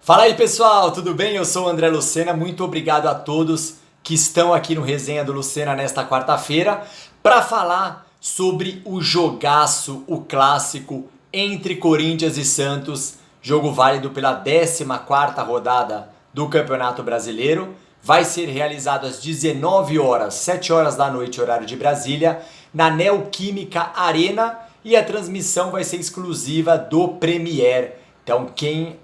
Fala aí pessoal, tudo bem? Eu sou o André Lucena, muito obrigado a todos que estão aqui no Resenha do Lucena nesta quarta-feira para falar sobre o jogaço, o clássico entre Corinthians e Santos, jogo válido pela 14ª rodada do Campeonato Brasileiro. Vai ser realizado às 19 horas, 7 horas da noite, horário de Brasília, na Neoquímica Arena, e a transmissão vai ser exclusiva do Premiere. Então quem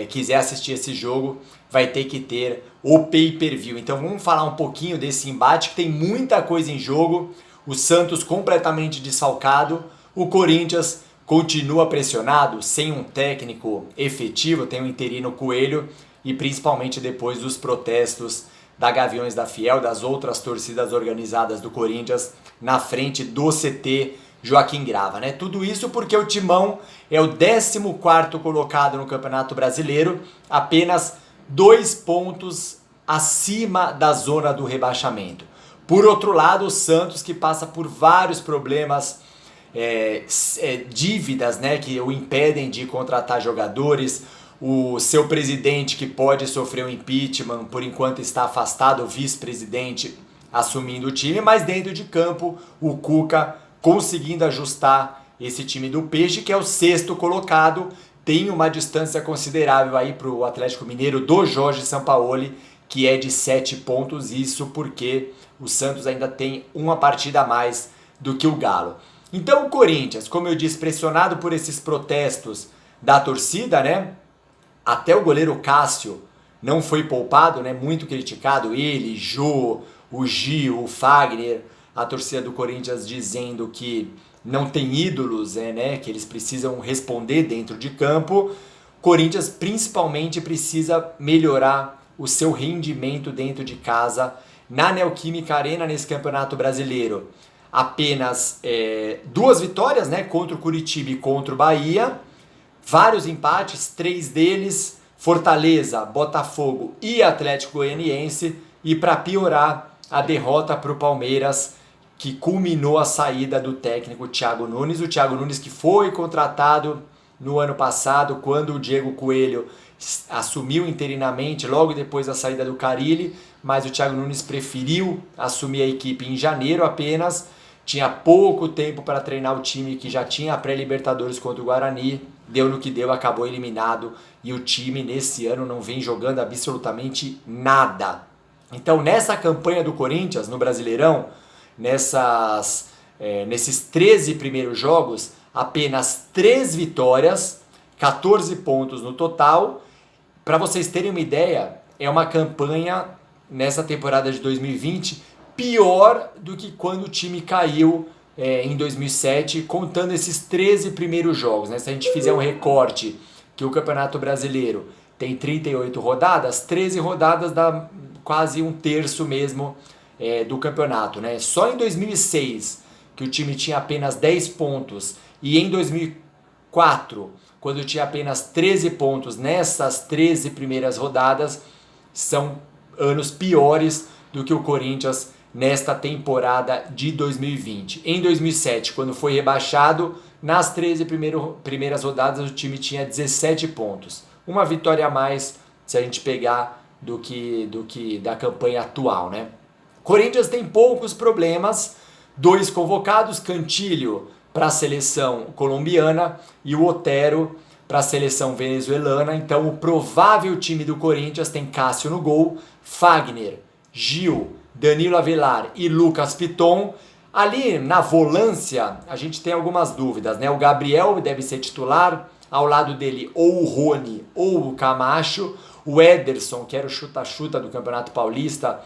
quiser assistir esse jogo vai ter que ter o pay-per-view. Então vamos falar um pouquinho desse embate, que tem muita coisa em jogo. O Santos completamente desfalcado, o Corinthians continua pressionado, sem um técnico efetivo, tem o interino Coelho, e principalmente depois dos protestos da Gaviões da Fiel, das outras torcidas organizadas do Corinthians, na frente do CT Joaquim Grava, né? Tudo isso porque o Timão é o 14º colocado no Campeonato Brasileiro, apenas 2 pontos acima da zona do rebaixamento. Por outro lado, o Santos, que passa por vários problemas, dívidas, né, que o impedem de contratar jogadores, o seu presidente que pode sofrer um impeachment, por enquanto está afastado, o vice-presidente assumindo o time, mas dentro de campo o Cuca conseguindo ajustar esse time do Peixe, que é o 6º colocado, tem uma distância considerável aí para o Atlético Mineiro do Jorge Sampaoli, que é de 7 pontos, isso porque o Santos ainda tem uma partida a mais do que o Galo. Então o Corinthians, como eu disse, pressionado por esses protestos da torcida, né? Até o goleiro Cássio não foi poupado, né? Muito criticado, ele, Jô, o Gil, o Fagner, a torcida do Corinthians dizendo que não tem ídolos, né? Que eles precisam responder dentro de campo. Corinthians principalmente precisa melhorar o seu rendimento dentro de casa na Neoquímica Arena nesse Campeonato Brasileiro. Apenas 2 vitórias, né? Contra o Curitiba e contra o Bahia. Vários empates, 3 deles, Fortaleza, Botafogo e Atlético Goianiense. E para piorar, a derrota para o Palmeiras, que culminou a saída do técnico Thiago Nunes. O Thiago Nunes que foi contratado no ano passado, quando o Diego Coelho assumiu interinamente, logo depois da saída do Carille, mas o Thiago Nunes preferiu assumir a equipe em janeiro apenas. Tinha pouco tempo para treinar o time que já tinha a pré-Libertadores contra o Guarani, deu no que deu, acabou eliminado, e o time nesse ano não vem jogando absolutamente nada. Então nessa campanha do Corinthians no Brasileirão, nesses 13 primeiros jogos, apenas 3 vitórias, 14 pontos no total. Para vocês terem uma ideia, é uma campanha nessa temporada de 2020 pior do que quando o time caiu em 2007, contando esses 13 primeiros jogos, né? Se a gente fizer um recorte que o Campeonato Brasileiro tem 38 rodadas, 13 rodadas dá quase 1/3 mesmo do campeonato, né? Só em 2006, que o time tinha apenas 10 pontos, e em 2004, quando tinha apenas 13 pontos nessas 13 primeiras rodadas, são anos piores do que o Corinthians nesta temporada de 2020. Em 2007, quando foi rebaixado, nas 13 primeiras rodadas o time tinha 17 pontos. Uma vitória a mais se a gente pegar do que da campanha atual, né? Corinthians tem poucos problemas, 2 convocados, Cantillo para a seleção colombiana e o Otero para a seleção venezuelana. Então o provável time do Corinthians tem Cássio no gol, Fagner, Gil, Danilo Avelar e Lucas Piton. Ali na volância a gente tem algumas dúvidas, né? O Gabriel deve ser titular, ao lado dele ou o Rony ou o Camacho. O Ederson, que era o chuta-chuta do Campeonato Paulista,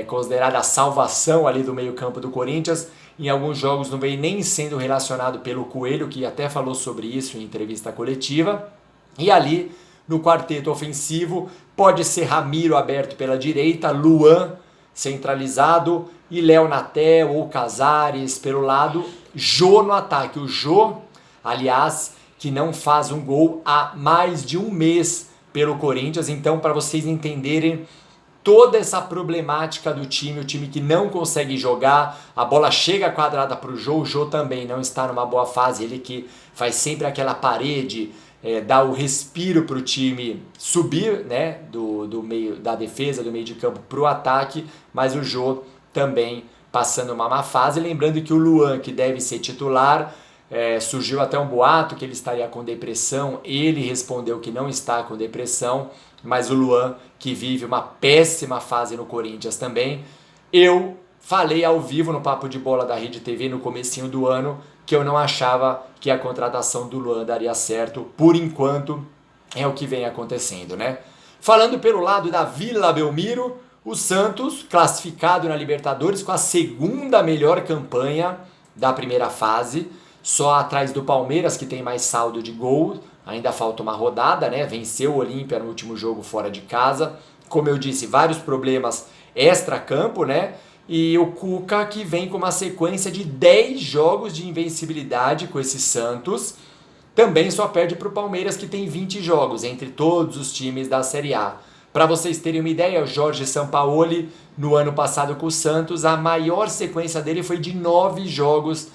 considerado a salvação ali do meio-campo do Corinthians, em alguns jogos não vem nem sendo relacionado pelo Coelho, que até falou sobre isso em entrevista coletiva. E ali no quarteto ofensivo pode ser Ramiro aberto pela direita, Luan centralizado e Léo Natel ou Casares pelo lado, Jô no ataque. O Jô, aliás, que não faz um gol há mais de um mês pelo Corinthians. Então, para vocês entenderem toda essa problemática do time, o time que não consegue jogar, a bola chega quadrada para o Jô também não está numa boa fase, ele que faz sempre aquela parede dar o respiro para o time subir, né, do meio da defesa, do meio de campo para o ataque, mas o Jô também passando uma má fase. Lembrando que o Luan, que deve ser titular, surgiu até um boato que ele estaria com depressão, ele respondeu que não está com depressão, mas o Luan, que vive uma péssima fase no Corinthians também. Eu falei ao vivo no Papo de Bola da Rede TV no comecinho do ano que eu não achava que a contratação do Luan daria certo. Por enquanto, é o que vem acontecendo, né? Falando pelo lado da Vila Belmiro, o Santos, classificado na Libertadores com a segunda melhor campanha da primeira fase, só atrás do Palmeiras, que tem mais saldo de gol. Ainda falta uma rodada, né? Venceu o Olímpia no último jogo fora de casa. Como eu disse, vários problemas extra-campo, né? E o Cuca, que vem com uma sequência de 10 jogos de invencibilidade com esse Santos, também só perde para o Palmeiras, que tem 20 jogos entre todos os times da Série A. Para vocês terem uma ideia, o Jorge Sampaoli, no ano passado com o Santos, a maior sequência dele foi de 9 jogos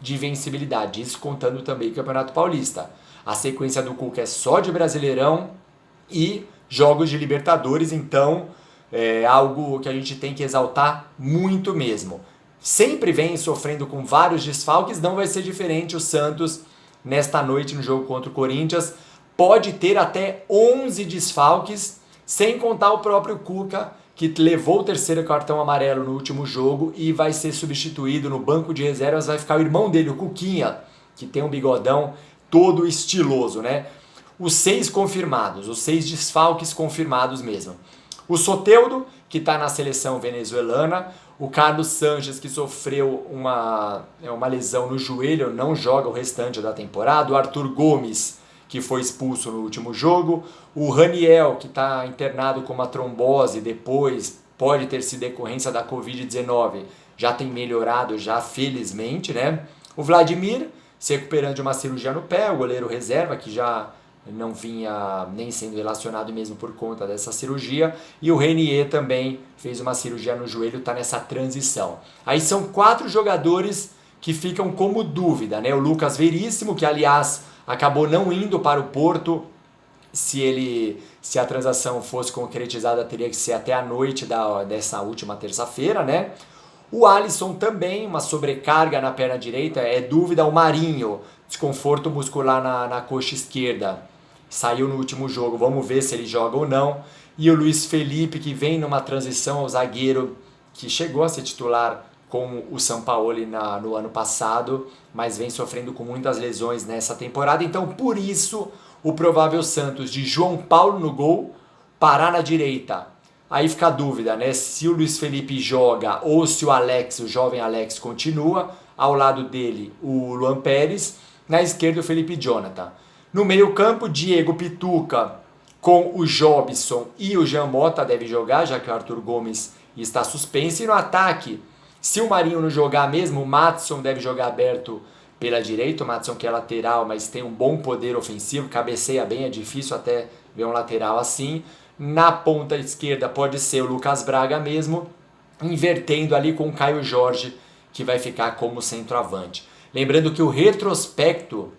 de invencibilidade, isso contando também o Campeonato Paulista. A sequência do Cuca é só de Brasileirão e jogos de Libertadores, então é algo que a gente tem que exaltar muito mesmo. Sempre vem sofrendo com vários desfalques, não vai ser diferente o Santos nesta noite no jogo contra o Corinthians. Pode ter até 11 desfalques, sem contar o próprio Cuca, que levou o terceiro cartão amarelo no último jogo e vai ser substituído no banco de reservas. Vai ficar o irmão dele, o Cuquinha, que tem um bigodão todo estiloso, né? Os 6 confirmados, os 6 desfalques confirmados mesmo. O Soteldo, que está na seleção venezuelana. O Carlos Sanches, que sofreu uma lesão no joelho, não joga o restante da temporada. O Arthur Gomes, que foi expulso no último jogo. O Raniel, que está internado com uma trombose depois, pode ter sido decorrência da Covid-19. Já tem melhorado, já felizmente, né? O Vladimir, se recuperando de uma cirurgia no pé. O goleiro reserva, que já não vinha nem sendo relacionado mesmo por conta dessa cirurgia. E o Renier também fez uma cirurgia no joelho, está nessa transição. Aí são 4 jogadores que ficam como dúvida, né? O Lucas Veríssimo, que aliás acabou não indo para o Porto. Se a transação fosse concretizada, teria que ser até a noite dessa última terça-feira, né? O Alisson também, uma sobrecarga na perna direita, é dúvida. O Marinho, desconforto muscular na coxa esquerda, saiu no último jogo, vamos ver se ele joga ou não. E o Luiz Felipe, que vem numa transição ao zagueiro, que chegou a ser titular com o Sampaoli no ano passado, mas vem sofrendo com muitas lesões nessa temporada. Então, por isso, o provável Santos de João Paulo no gol, Pará na direita. Aí fica a dúvida, né? Se o Luiz Felipe joga ou se o jovem Alex continua. Ao lado dele, o Luan Pérez. Na esquerda, o Felipe Jonathan. No meio-campo, Diego Pituca com o Jobson e o Jean Mota deve jogar, já que o Arthur Gomes está suspenso. E no ataque, se o Marinho não jogar mesmo, o Maddson deve jogar aberto pela direita. O Maddson, que é lateral, mas tem um bom poder ofensivo, cabeceia bem, é difícil até ver um lateral assim. Na ponta esquerda pode ser o Lucas Braga mesmo, invertendo ali com o Caio Jorge, que vai ficar como centroavante. Lembrando que o retrospecto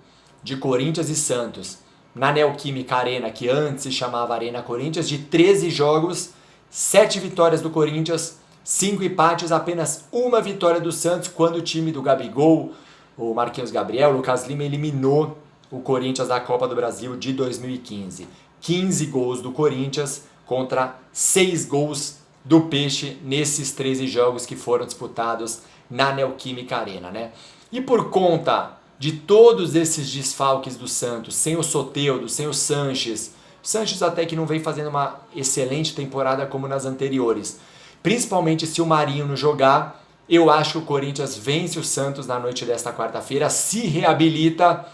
de Corinthians e Santos na Neoquímica Arena, que antes se chamava Arena Corinthians, de 13 jogos, 7 vitórias do Corinthians, 5 empates, apenas uma vitória do Santos, quando o time do Gabigol, o Marquinhos Gabriel, o Lucas Lima, eliminou o Corinthians da Copa do Brasil de 2015. 15 gols do Corinthians contra 6 gols do Peixe nesses 13 jogos que foram disputados na Neoquímica Arena, né? E por conta de todos esses desfalques do Santos, sem o Soteldo, sem o Sanches até que não vem fazendo uma excelente temporada como nas anteriores, principalmente se o Marinho não jogar, eu acho que o Corinthians vence o Santos na noite desta quarta-feira, se reabilita,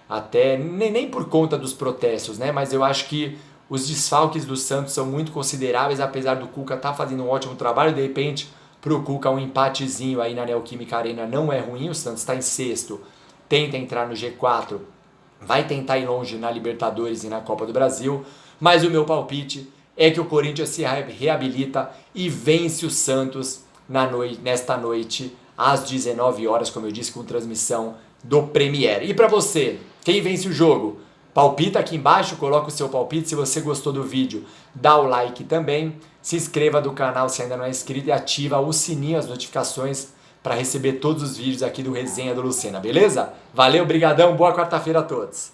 até nem por conta dos protestos, né? Mas eu acho que os desfalques do Santos são muito consideráveis, apesar do Cuca estar fazendo um ótimo trabalho. De repente, para o Cuca, um empatezinho aí na Neoquímica Arena não é ruim. O Santos está em sexto, tenta entrar no G4, vai tentar ir longe na Libertadores e na Copa do Brasil, mas o meu palpite é que o Corinthians se reabilita e vence o Santos nesta noite, às 19 horas, como eu disse, com transmissão do Premiere. E para você, quem vence o jogo? Palpita aqui embaixo, coloca o seu palpite. Se você gostou do vídeo, dá o like também. Se inscreva no canal se ainda não é inscrito e ativa o sininho, as notificações para receber todos os vídeos aqui do Resenha do Lucena, beleza? Valeu, brigadão, boa quarta-feira a todos.